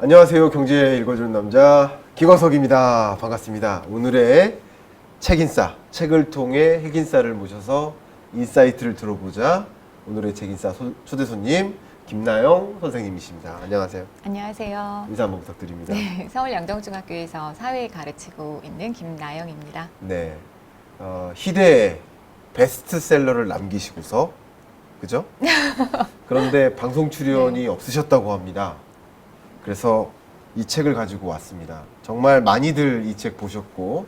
안녕하세요. 경제 읽어주는 남자 김광석입니다. 반갑습니다. 오늘의 책인싸, 책을 통해 핵인싸를 모셔서 인사이트를 들어보자. 오늘의 책인싸 초대 손님 김나영 선생님이십니다. 안녕하세요. 안녕하세요. 인사 한번 부탁드립니다. 네, 서울 양정중학교에서 사회 가르치고 있는 김나영입니다. 네, 희대의 베스트셀러를 남기시고서 그죠? 그런데 방송 출연이 없으셨다고 합니다. 그래서 이 책을 가지고 왔습니다. 정말 많이들 이 책 보셨고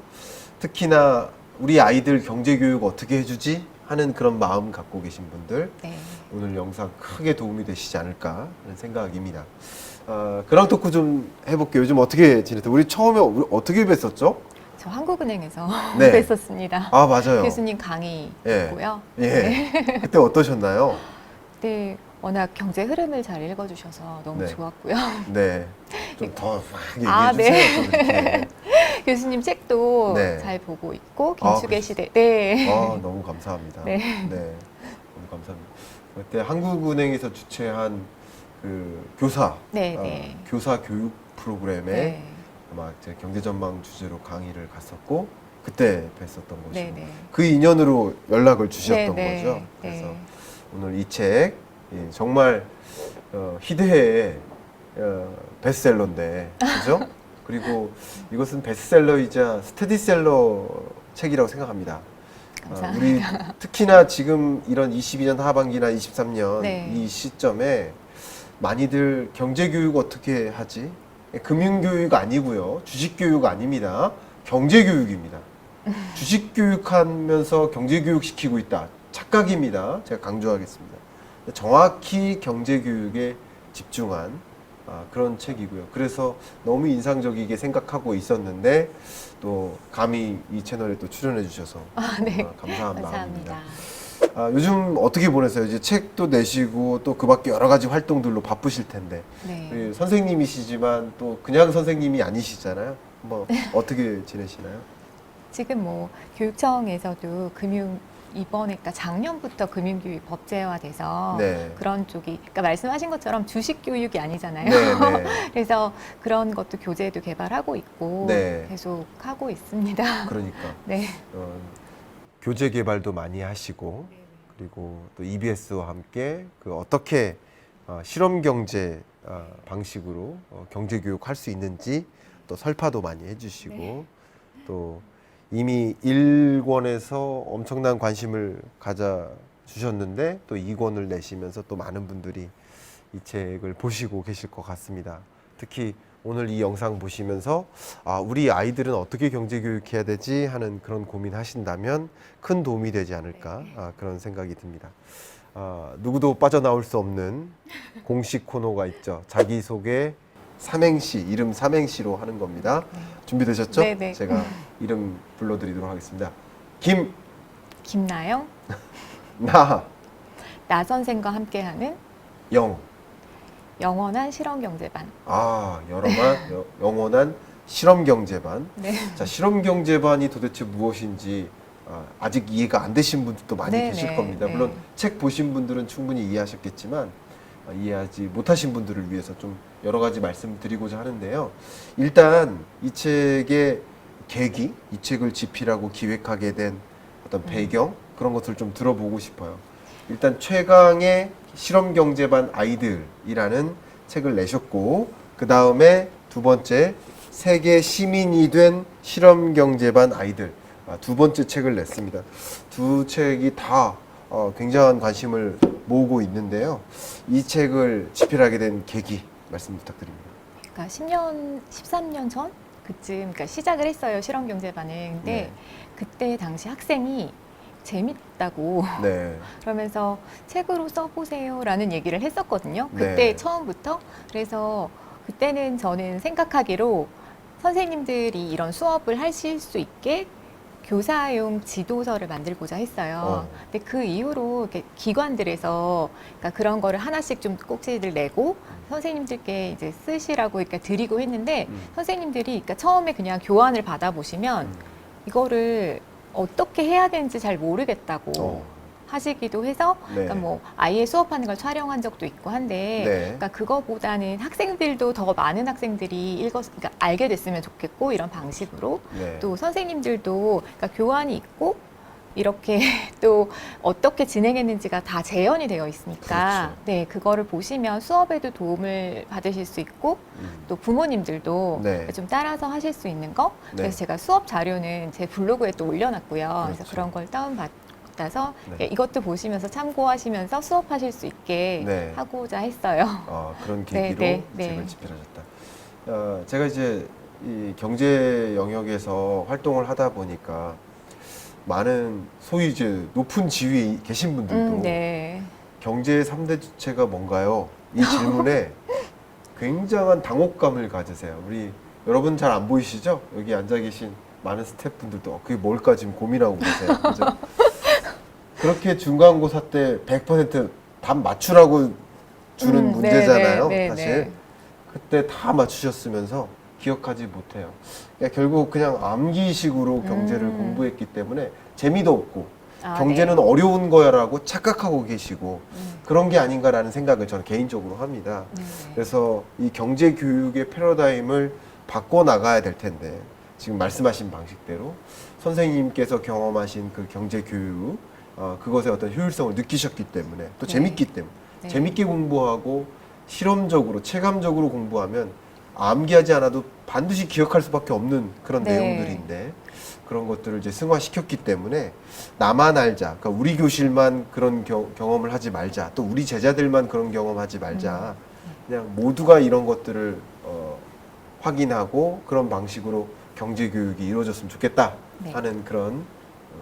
특히나 우리 아이들 경제교육 어떻게 해주지? 하는 그런 마음 갖고 계신 분들 오늘 영상 크게 도움이 되시지 않을까 하는 생각입니다. 그런 토크 좀 해볼게요. 요즘 어떻게 지냈어요? 우리 처음에 어떻게 뵀었죠? 저 한국은행에서 네. 뵀었습니다. 아 맞아요. 교수님 강의 예. 있고요. 예. 네. 그때 어떠셨나요? 네, 워낙 경제 흐름을 잘 읽어주셔서 너무 네. 좋았고요. 네. 좀 더 막 얘기해 아, 주세요. 네. 저한테. 교수님 책도 네. 잘 보고 있고 아, 긴축의 시대. 네. 너무 감사합니다. 네. 너무 감사합니다. 그때 한국은행에서 주최한 그 교사, 네. 교사 교육 프로그램에 네. 아마 제 경제전망 주제로 강의를 갔었고 그때 뵀었던 것이고 네. 그 인연으로 연락을 주셨던 네. 거죠. 네. 그래서 네. 오늘 이 책 정말 희대의 베스트셀러인데 그죠? 그리고 이것은 베스트셀러이자 스테디셀러 책이라고 생각합니다. 감사합니다. 우리 특히나 지금 이런 22년 하반기나 23년 네. 이 시점에 많이들 경제교육 어떻게 하지? 금융교육 아니고요. 주식교육 아닙니다. 경제교육입니다. 주식교육하면서 경제교육 시키고 있다. 착각입니다. 제가 강조하겠습니다. 정확히 경제교육에 집중한 그런 책이고요. 그래서 너무 인상적이게 생각하고 있었는데 또 감히 이 채널에 또 출연해 주셔서 네. 감사한 감사합니다. 마음입니다. 요즘 어떻게 보내세요? 이제 책도 내시고 또 그 밖에 여러 가지 활동들로 바쁘실 텐데 네. 우리 선생님이시지만 또 그냥 선생님이 아니시잖아요. 뭐 어떻게 지내시나요? 지금 뭐 교육청에서도 이번에 그러니까 작년부터 금융교육 법제화돼서 네. 그런 쪽이 그러니까 말씀하신 것처럼 주식 교육이 아니잖아요. 네. 그래서 그런 것도 교재도 개발하고 있고 네. 계속 하고 있습니다. 그러니까 네. 교재 개발도 많이 하시고 그리고 또 EBS와 함께 그 어떻게 실험 경제 방식으로 경제 교육 할 수 있는지 또 설파도 많이 해주시고 네. 또 이미 1권에서 엄청난 관심을 가져 주셨는데 또 2권을 내시면서 또 많은 분들이 이 책을 보시고 계실 것 같습니다. 특히 오늘 이 영상 보시면서 우리 아이들은 어떻게 경제 교육해야 되지 하는 그런 고민하신다면 큰 도움이 되지 않을까 그런 생각이 듭니다. 누구도 빠져나올 수 없는 공식 코너가 있죠. 자기소개 삼행시, 이름 삼행시로 하는 겁니다. 준비되셨죠? 네네. 제가 이름 불러드리도록 하겠습니다. 김나영, 나, 선생과 함께하는 영원한 실험경제반. 영원한 실험경제반. 네. 자, 실험경제반이 도대체 무엇인지 아직 이해가 안 되신 분들도 많이 네, 계실 네, 겁니다. 네. 물론 책 보신 분들은 충분히 이해하셨겠지만 이해하지 못하신 분들을 위해서 좀 여러 가지 말씀드리고자 하는데요. 일단 이 책의 계기, 이 책을 집필하고 기획하게 된 어떤 배경 그런 것들을 좀 들어보고 싶어요. 일단 최강의 실험경제반 아이들이라는 책을 내셨고 그 다음에 두 번째 세계 시민이 된 실험경제반 아이들 두 번째 책을 냈습니다. 두 책이 다 굉장한 관심을 모으고 있는데요. 이 책을 집필하게 된 계기 말씀 부탁드립니다. 그러니까 13년 전 그쯤 그러니까 시작을 했어요. 실험경제반을. 근데 네. 그때 당시 학생이 재밌다고 네. 그러면서 책으로 써보세요라는 얘기를 했었거든요. 그때 네. 처음부터. 그래서 그때는 저는 생각하기로 선생님들이 이런 수업을 하실 수 있게 교사용 지도서를 만들고자 했어요. 근데 그 이후로 이렇게 기관들에서 그러니까 그런 거를 하나씩 좀 꼭지를 내고 선생님들께 이제 쓰시라고 이렇게 드리고 했는데 선생님들이 그러니까 처음에 그냥 교환을 받아보시면 이거를 어떻게 해야 되는지 잘 모르겠다고 하시기도 해서 네. 그러니까 뭐 아이의 수업하는 걸 촬영한 적도 있고 한데 네. 그러니까 그거보다는 학생들도 더 많은 학생들이 그러니까 알게 됐으면 좋겠고 이런 방식으로 네. 또 선생님들도 그러니까 교환이 있고 이렇게 또 어떻게 진행했는지가 다 재현이 되어 있으니까 그렇죠. 네 그거를 보시면 수업에도 도움을 받으실 수 있고 또 부모님들도 네. 좀 따라서 하실 수 있는 거 네. 그래서 제가 수업 자료는 제 블로그에 또 올려놨고요. 그렇죠. 그래서 그런 걸 다운받아서 네. 이것도 보시면서 참고하시면서 수업하실 수 있게 네. 하고자 했어요. 그런 네, 계기로 네, 이 책을 네. 집필하셨다. 제가 이제 이 경제 영역에서 활동을 하다 보니까 많은 소위 이제 높은 지위에 계신 분들도 네. 경제의 3대 주체가 뭔가요? 이 질문에 굉장한 당혹감을 가지세요. 우리 여러분 잘 안 보이시죠? 여기 앉아 계신 많은 스태프분들도 그게 뭘까 지금 고민하고 계세요. 그죠? 그렇게 중간고사 때 100% 답 맞추라고 주는 문제잖아요. 네, 사실 네. 그때 다 맞추셨으면서 기억하지 못해요. 그러니까 결국 그냥 암기식으로 경제를 공부했기 때문에 재미도 없고 경제는 네. 어려운 거야라고 착각하고 계시고 그런 게 아닌가라는 생각을 저는 개인적으로 합니다. 네. 그래서 이 경제 교육의 패러다임을 바꿔 나가야 될 텐데 지금 말씀하신 방식대로 선생님께서 경험하신 그 경제 교육 그것의 어떤 효율성을 느끼셨기 때문에 또 네. 재밌기 때문에 네. 재밌게 공부하고 실험적으로 체감적으로 공부하면 암기하지 않아도 반드시 기억할 수밖에 없는 그런 네. 내용들인데 그런 것들을 이제 승화시켰기 때문에 나만 알자. 그러니까 우리 교실만 그런 경험을 하지 말자. 또 우리 제자들만 그런 경험하지 말자. 그냥 모두가 이런 것들을 확인하고 그런 방식으로 경제 교육이 이루어졌으면 좋겠다 네. 하는 그런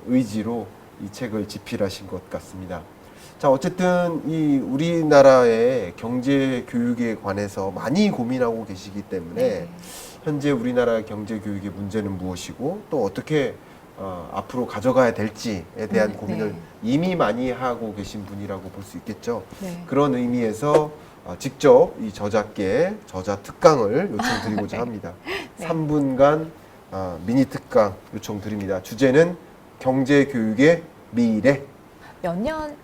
의지로 이 책을 집필하신 것 같습니다. 자, 어쨌든 이 우리나라의 경제 교육에 관해서 많이 고민하고 계시기 때문에 네. 현재 우리나라 경제 교육의 문제는 무엇이고 또 어떻게 앞으로 가져가야 될지에 대한 고민을 네. 이미 많이 하고 계신 분이라고 볼 수 있겠죠. 네. 그런 의미에서 직접 이 저자께 저자 특강을 요청드리고자 네. 합니다. 네. 3분간 미니 특강 요청드립니다. 주제는 경제 교육의 미래. 몇 년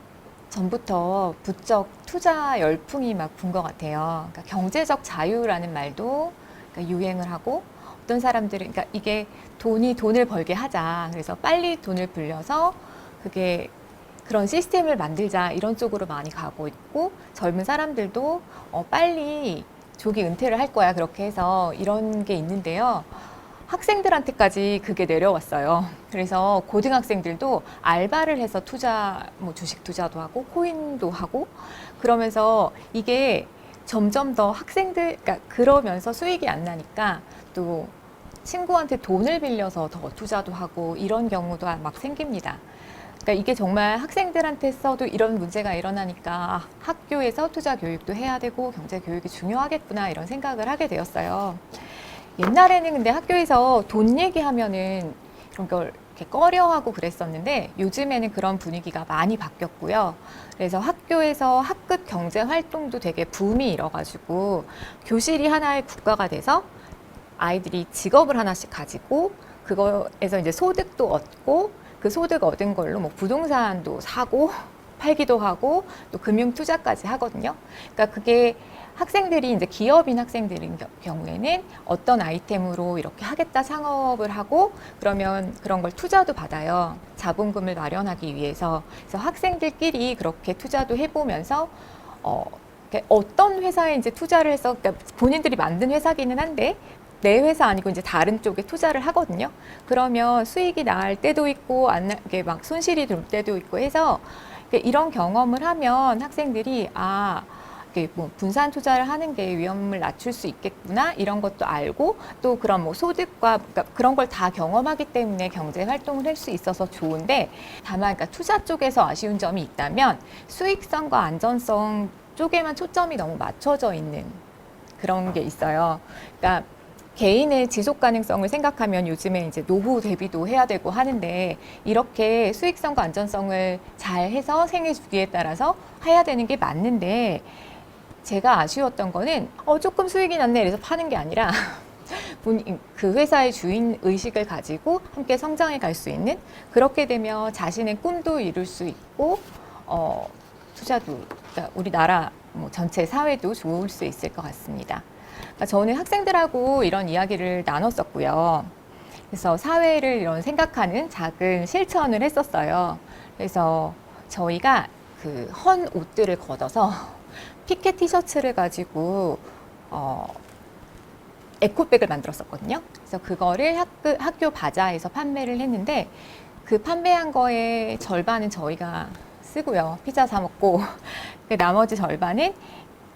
전부터 부쩍 투자 열풍이 막 분 것 같아요. 그러니까 경제적 자유라는 말도 그러니까 유행을 하고 어떤 사람들은 그러니까 이게 돈을 벌게 하자. 그래서 빨리 돈을 불려서 그게 그런 시스템을 만들자 이런 쪽으로 많이 가고 있고 젊은 사람들도 빨리 조기 은퇴를 할 거야 그렇게 해서 이런 게 있는데요. 학생들한테까지 그게 내려왔어요. 그래서 고등학생들도 알바를 해서 뭐 주식 투자도 하고 코인도 하고 그러면서 이게 점점 더 그러니까 그러면서 수익이 안 나니까 또 친구한테 돈을 빌려서 더 투자도 하고 이런 경우도 막 생깁니다. 그러니까 이게 정말 학생들한테서도 이런 문제가 일어나니까 학교에서 투자 교육도 해야 되고 경제 교육이 중요하겠구나 이런 생각을 하게 되었어요. 옛날에는 근데 학교에서 돈 얘기하면은 이런 걸 이렇게 꺼려하고 그랬었는데 요즘에는 그런 분위기가 많이 바뀌었고요. 그래서 학교에서 학급 경제 활동도 되게 붐이 일어가지고 교실이 하나의 국가가 돼서 아이들이 직업을 하나씩 가지고 그거에서 이제 소득도 얻고 그 소득 얻은 걸로 뭐 부동산도 사고 팔기도 하고 또 금융 투자까지 하거든요. 그러니까 그게 학생들이 이제 기업인 학생들인 경우에는 어떤 아이템으로 이렇게 하겠다 창업을 하고 그러면 그런 걸 투자도 받아요. 자본금을 마련하기 위해서. 그래서 학생들끼리 그렇게 투자도 해보면서 어떤 회사에 이제 투자를 해서 그러니까 본인들이 만든 회사기는 한데 내 회사 아니고 이제 다른 쪽에 투자를 하거든요. 그러면 수익이 날 때도 있고 안 나게 막 손실이 들 때도 있고 해서 이런 경험을 하면 학생들이 뭐 분산 투자를 하는 게 위험을 낮출 수 있겠구나 이런 것도 알고 또 그런 뭐 소득과 그러니까 그런 걸 다 경험하기 때문에 경제 활동을 할 수 있어서 좋은데 다만 그러니까 투자 쪽에서 아쉬운 점이 있다면 수익성과 안전성 쪽에만 초점이 너무 맞춰져 있는 그런 게 있어요. 그러니까 개인의 지속 가능성을 생각하면 요즘에 이제 노후 대비도 해야 되고 하는데 이렇게 수익성과 안전성을 잘 해서 생애 주기에 따라서 해야 되는 게 맞는데 제가 아쉬웠던 거는 조금 수익이 났네 이래서 파는 게 아니라 그 회사의 주인 의식을 가지고 함께 성장해 갈 수 있는 그렇게 되면 자신의 꿈도 이룰 수 있고 투자도 그러니까 우리나라 뭐 전체 사회도 좋을 수 있을 것 같습니다. 그러니까 저는 학생들하고 이런 이야기를 나눴었고요. 그래서 사회를 이런 생각하는 작은 실천을 했었어요. 그래서 저희가 그 헌 옷들을 걷어서 피켓 티셔츠를 가지고 에코백을 만들었었거든요. 그래서 그거를 학교 바자에서 판매를 했는데 그 판매한 거의 절반은 저희가 쓰고요. 피자 사 먹고 그 나머지 절반은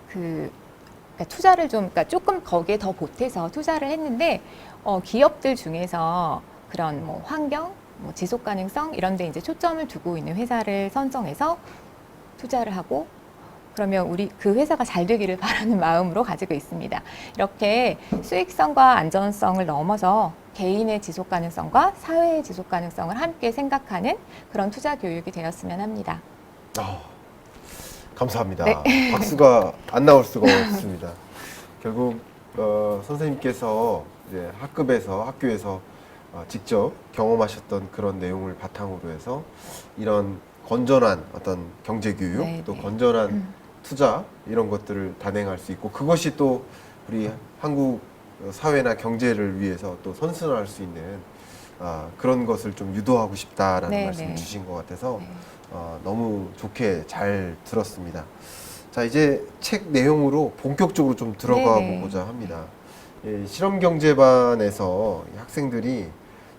그러니까 투자를 좀 그러니까 조금 거기에 더 보태서 투자를 했는데 기업들 중에서 그런 뭐 환경, 뭐 지속 가능성 이런 데 이제 초점을 두고 있는 회사를 선정해서 투자를 하고 그러면 우리 그 회사가 잘 되기를 바라는 마음으로 가지고 있습니다. 이렇게 수익성과 안전성을 넘어서 개인의 지속 가능성과 사회의 지속 가능성을 함께 생각하는 그런 투자 교육이 되었으면 합니다. 감사합니다. 네. 박수가 안 나올 수가 없습니다. 결국 선생님께서 이제 학교에서 직접 경험하셨던 그런 내용을 바탕으로 해서 이런 건전한 어떤 경제 교육, 네, 또 네. 건전한 투자 이런 것들을 단행할 수 있고 그것이 또 우리 한국 사회나 경제를 위해서 또 선순환할 수 있는 그런 것을 좀 유도하고 싶다라는 네, 말씀 네. 주신 것 같아서 네. 너무 좋게 잘 들었습니다. 자, 이제 책 내용으로 본격적으로 좀 들어가 네네. 보고자 합니다. 실험경제반에서 학생들이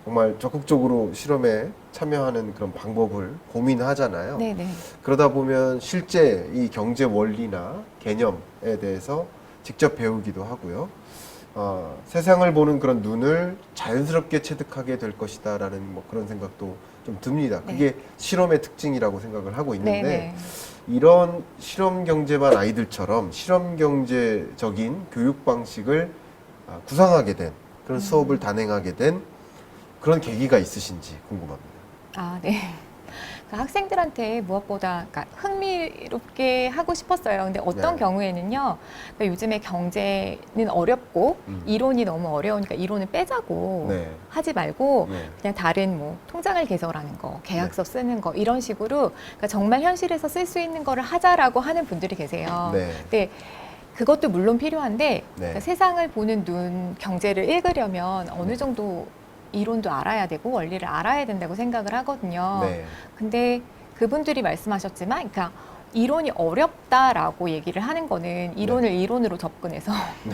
정말 적극적으로 실험에 참여하는 그런 방법을 고민하잖아요. 네네. 그러다 보면 실제 이 경제 원리나 개념에 대해서 직접 배우기도 하고요. 세상을 보는 그런 눈을 자연스럽게 체득하게 될 것이다라는 뭐 그런 생각도 좀 듭니다. 그게 실험의 특징이라고 생각을 하고 있는데 네네. 이런 실험 경제반 아이들처럼 실험 경제적인 교육 방식을 구상하게 된 그런 수업을 단행하게 된 그런 계기가 있으신지 궁금합니다. 네. 그러니까 학생들한테 무엇보다 그러니까 흥미롭게 하고 싶었어요. 근데 어떤 네. 경우에는요, 그러니까 요즘에 경제는 어렵고 이론이 너무 어려우니까 이론을 빼자고 네. 하지 말고 네. 그냥 다른 뭐 통장을 개설하는 거, 계약서 쓰는 거 이런 식으로 그러니까 정말 현실에서 쓸 수 있는 거를 하자라고 하는 분들이 계세요. 네. 근데 그것도 물론 필요한데 네. 그러니까 세상을 보는 눈, 경제를 읽으려면 어느 정도 이론도 알아야 되고 원리를 알아야 된다고 생각을 하거든요. 네. 근데 그분들이 말씀하셨지만, 그러니까 이론이 어렵다라고 얘기를 하는 거는 이론을 이론으로 접근해서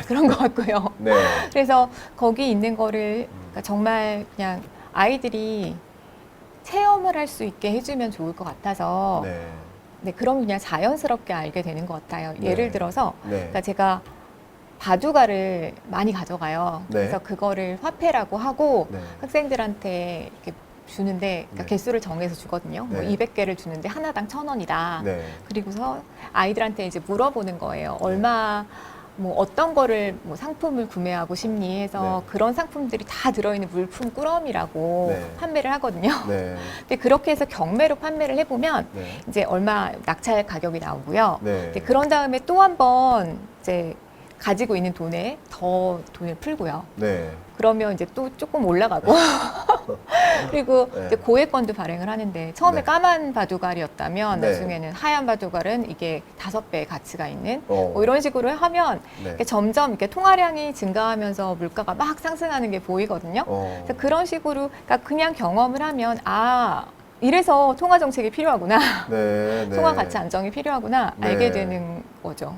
그런 것 같고요. 네. 그래서 거기 있는 거를 그러니까 정말 그냥 아이들이 체험을 할 수 있게 해주면 좋을 것 같아서 네. 네, 그럼 그냥 자연스럽게 알게 되는 것 같아요. 네. 예를 들어서 네. 그러니까 제가 바둑알을 많이 가져가요. 네. 그래서 그거를 화폐라고 하고 네. 학생들한테 이렇게 주는데 그러니까 네. 개수를 정해서 주거든요. 뭐 네. 200개를 주는데 하나당 1,000원이다. 네. 그리고서 아이들한테 이제 물어보는 거예요. 얼마 뭐 어떤 거를 뭐 상품을 구매하고 싶니 해서 네. 그런 상품들이 다 들어있는 물품 꾸러미라고 네. 판매를 하거든요. 네. 근데 그렇게 해서 경매로 판매를 해보면 네. 이제 얼마 낙찰 가격이 나오고요. 네. 근데 그런 다음에 또 한 번 이제 가지고 있는 돈에 더 돈을 풀고요. 네. 그러면 이제 또 조금 올라가고 그리고 네. 이제 고액권도 발행을 하는데 처음에 네. 까만 바둑알이었다면 네. 나중에는 하얀 바둑알은 이게 5배의 가치가 있는 어. 뭐 이런 식으로 하면 네. 이렇게 점점 이렇게 통화량이 증가하면서 물가가 막 상승하는 게 보이거든요. 그래서 그런 식으로 그러니까 그냥 경험을 하면 이래서 통화 정책이 필요하구나. 네. 네. 통화 가치 안정이 필요하구나 네. 알게 되는 거죠.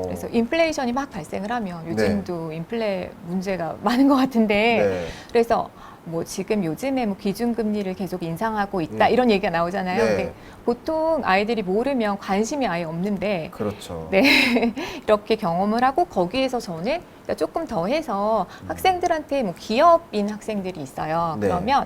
그래서 인플레이션이 막 발생을 하면 요즘도 인플레 문제가 많은 것 같은데 네. 그래서 뭐 지금 요즘에 뭐 기준금리를 계속 인상하고 있다 이런 얘기가 나오잖아요. 네. 근데 보통 아이들이 모르면 관심이 아예 없는데 그렇죠. 네. 이렇게 경험을 하고 거기에서 저는 그러니까 조금 더 해서 학생들한테 뭐 기업인 학생들이 있어요. 네. 그러면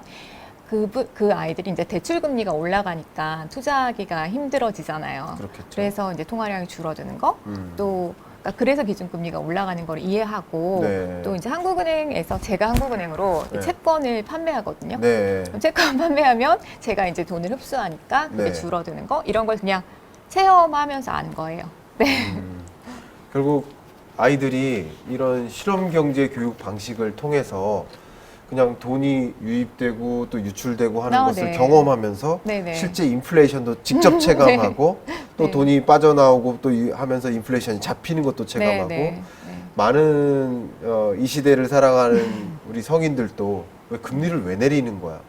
그 아이들이 이제 대출 금리가 올라가니까 투자하기가 힘들어지잖아요. 그렇겠죠. 그래서 이제 통화량이 줄어드는 거, 음. 또 그러니까 그래서 기준금리가 올라가는 걸 이해하고 네. 또 이제 한국은행에서 제가 한국은행으로 네. 채권을 판매하거든요. 네. 그럼 채권 판매하면 제가 이제 돈을 흡수하니까 그게 네. 줄어드는 거 이런 걸 그냥 체험하면서 아는 거예요. 결국 아이들이 이런 실험 경제 교육 방식을 통해서 그냥 돈이 유입되고 또 유출되고 하는 아, 것을 네. 경험하면서 네네. 실제 인플레이션도 직접 체감하고 또 네. 돈이 빠져나오고 또 하면서 인플레이션이 잡히는 것도 체감하고 네. 많은 이 시대를 살아가는 우리 성인들도 왜 금리를 왜 내리는 거야?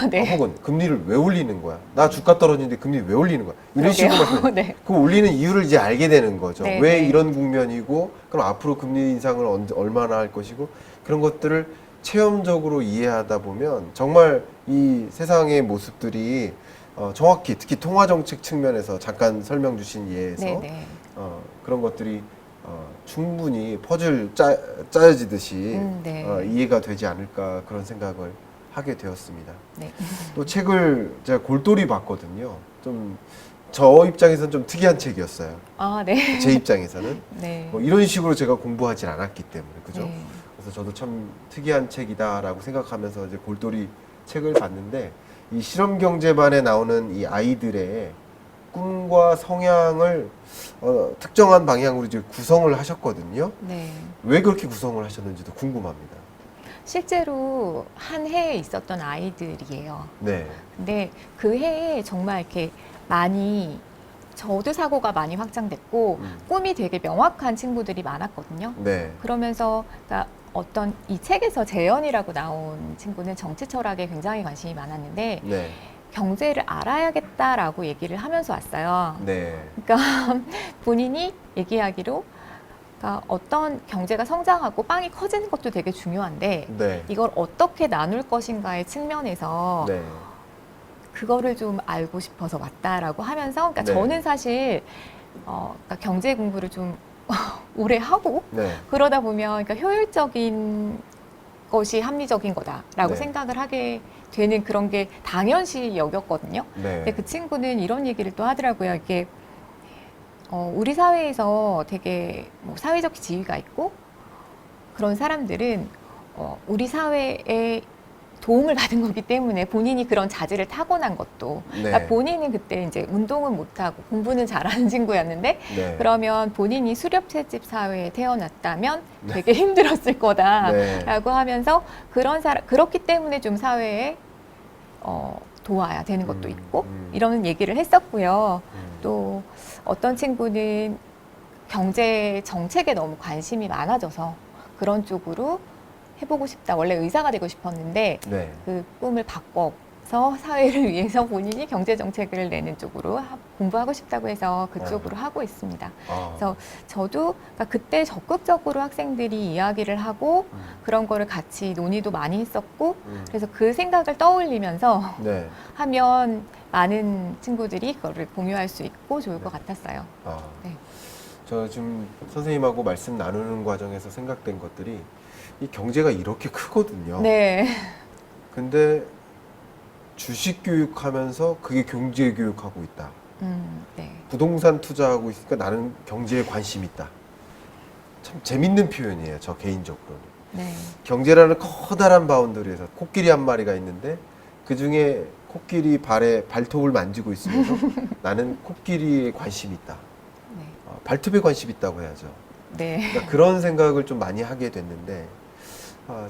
네. 혹은 금리를 왜 올리는 거야? 나 주가 떨어지는데 금리 왜 올리는 거야? 이런 그러게요. 식으로 말씀해요. 네. 그 올리는 이유를 이제 알게 되는 거죠. 네, 왜 네. 이런 국면이고 그럼 앞으로 금리 인상을 얼마나 할 것이고 그런 것들을 체험적으로 이해하다 보면 정말 이 세상의 모습들이 정확히 특히 통화정책 측면에서 잠깐 설명 주신 예에서 네네. 그런 것들이 충분히 퍼즐 짜여지듯이 네. 이해가 되지 않을까 그런 생각을 하게 되었습니다. 네. 또 책을 제가 골똘히 봤거든요. 좀 저 입장에서는 좀 특이한 책이었어요. 아, 네. 제 입장에서는 네. 뭐 이런 식으로 제가 공부하진 않았기 때문에 그죠? 네. 그래서 저도 참 특이한 책이다라고 생각하면서 이제 골똘히 책을 봤는데 이 실험 경제반에 나오는 이 아이들의 꿈과 성향을 특정한 방향으로 이제 구성을 하셨거든요. 네. 왜 그렇게 구성을 하셨는지도 궁금합니다. 실제로 한 해에 있었던 아이들이에요. 네, 근데 그 해에 정말 이렇게 많이 저도 사고가 많이 확장됐고 꿈이 되게 명확한 친구들이 많았거든요. 네, 그러면서 그러니까 어떤 이 책에서 재현이라고 나온 친구는 정치 철학에 굉장히 관심이 많았는데 네, 경제를 알아야겠다라고 얘기를 하면서 왔어요. 네, 그러니까 본인이 얘기하기로 그러니까 어떤 경제가 성장하고 빵이 커지는 것도 되게 중요한데 네, 이걸 어떻게 나눌 것인가의 측면에서 네, 그거를 좀 알고 싶어서 왔다라고 하면서 그러니까 네. 저는 사실 그러니까 경제 공부를 좀 오래 하고 네, 그러다 보면 그러니까 효율적인 것이 합리적인 거다라고 네. 생각을 하게 되는 그런 게 당연시 여겼거든요. 네, 근데 그 친구는 이런 얘기를 또 하더라고요. 이게 우리 사회에서 되게 뭐 사회적 지위가 있고 그런 사람들은 우리 사회에 도움을 받은 거기 때문에 본인이 그런 자질을 타고난 것도 네, 그러니까 본인은 그때 이제 운동은 못하고 공부는 잘하는 친구였는데 네, 그러면 본인이 수렵채집 사회에 태어났다면 되게 힘들었을 거다라고 네. 하면서 그런 사람 그렇기 때문에 좀 사회에 도와야 되는 것도 있고 이런 얘기를 했었고요. 또 어떤 친구는 경제 정책에 너무 관심이 많아져서 그런 쪽으로 해보고 싶다. 원래 의사가 되고 싶었는데 네, 그 꿈을 바꿔서 사회를 위해서 본인이 경제 정책을 내는 쪽으로 공부하고 싶다고 해서 그쪽으로 하고 있습니다. 그래서 저도 그러니까 그때 적극적으로 학생들이 이야기를 하고 그런 거를 같이 논의도 많이 했었고 그래서 그 생각을 떠올리면서 네. 하면 많은 친구들이 그거를 공유할 수 있고 좋을 것 같았어요. 네. 저 지금 선생님하고 말씀 나누는 과정에서 생각된 것들이 이 경제가 이렇게 크거든요. 네. 근데 주식 교육하면서 그게 경제 교육하고 있다. 네. 부동산 투자하고 있으니까 나는 경제에 관심 있다. 참 재밌는 표현이에요. 저 개인적으로는. 네. 경제라는 커다란 바운더리에서 코끼리 한 마리가 있는데 그 중에 코끼리 발톱을 만지고 있으면서 나는 코끼리에 관심이 있다. 네. 발톱에 관심이 있다고 해야죠. 네. 그러니까 그런 생각을 좀 많이 하게 됐는데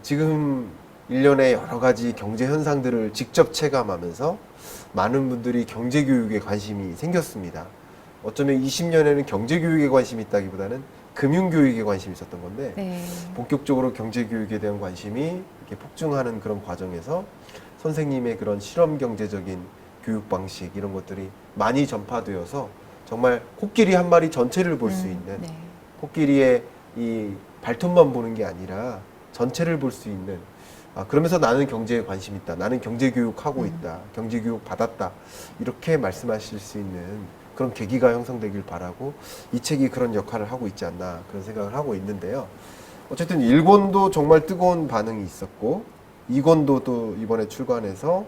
지금 일련의 여러 가지 경제 현상들을 직접 체감하면서 많은 분들이 경제 교육에 관심이 생겼습니다. 어쩌면 20년에는 경제 교육에 관심이 있다기보다는 금융 교육에 관심이 있었던 건데 네. 본격적으로 경제 교육에 대한 관심이 이렇게 폭증하는 그런 과정에서 선생님의 그런 실험 경제적인 교육 방식 이런 것들이 많이 전파되어서 정말 코끼리 한 마리 전체를 볼 수 있는 네. 코끼리의 이 발톱만 보는 게 아니라 전체를 볼 수 있는 그러면서 나는 경제에 관심 있다. 나는 경제 교육하고 있다. 경제 교육 받았다. 이렇게 말씀하실 수 있는 그런 계기가 형성되길 바라고 이 책이 그런 역할을 하고 있지 않나 그런 생각을 하고 있는데요. 어쨌든 1권도 정말 뜨거운 반응이 있었고 2권도 또 이번에 출간해서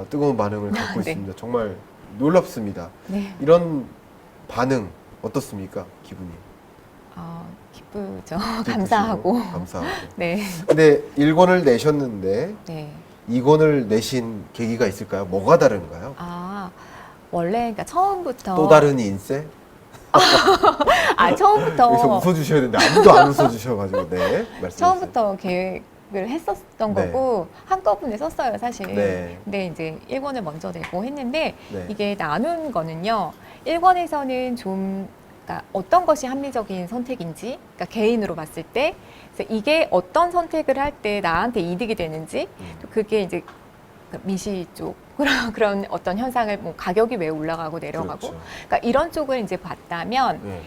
뜨거운 반응을 갖고 네. 있습니다. 정말 놀랍습니다. 네. 이런 반응 어떻습니까? 기분이? 기쁘죠. 감사하고. 감사하고. 네. 근데 1권을 내셨는데 네. 2권을 내신 계기가 있을까요? 뭐가 다른가요? 원래 그러니까 처음부터 또 다른 인쇄? 여기서 처음부터 웃어주셔야 되는데 아무도 안 웃어주셔가지고 네 말씀해주세요. 처음부터 계획 했었던 네. 거고 한꺼번에 썼어요, 사실. 네. 근데 이제 1권을 먼저 내고 했는데 네. 이게 나눈 거는요. 1권에서는 좀 그러니까 어떤 것이 합리적인 선택인지, 그러니까 개인으로 봤을 때, 그래서 이게 어떤 선택을 할 때 나한테 이득이 되는지, 또 그게 이제 미시 쪽 그런 어떤 현상을 뭐 가격이 왜 올라가고 내려가고, 그렇죠. 그러니까 이런 쪽을 이제 봤다면 네.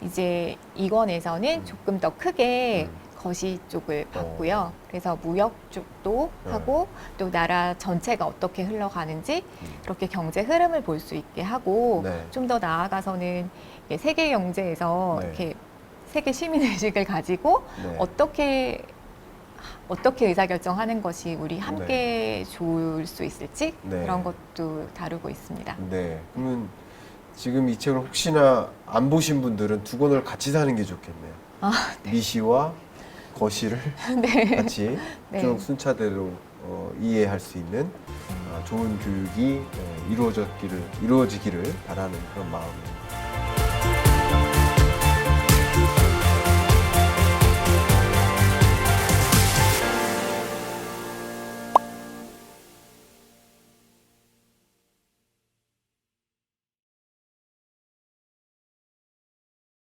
이제 2권에서는 조금 더 크게 거시 쪽을 봤고요. 그래서 무역 쪽도 네. 하고 또 나라 전체가 어떻게 흘러가는지 그렇게 경제 흐름을 볼 수 있게 하고 네. 좀 더 나아가서는 이게 세계 경제에서 네. 이렇게 세계 시민 의식을 가지고 네. 어떻게 의사결정하는 것이 우리 함께 좋을 수 있을지 네. 그런 것도 다루고 있습니다. 네. 그러면 지금 이 책을 혹시나 안 보신 분들은 두 권을 같이 사는 게 좋겠네요. 미시와 거시를 네. 같이 네. 쭉 순차대로 이해할 수 있는 좋은 교육이 이루어지기를 바라는 그런 마음입니다.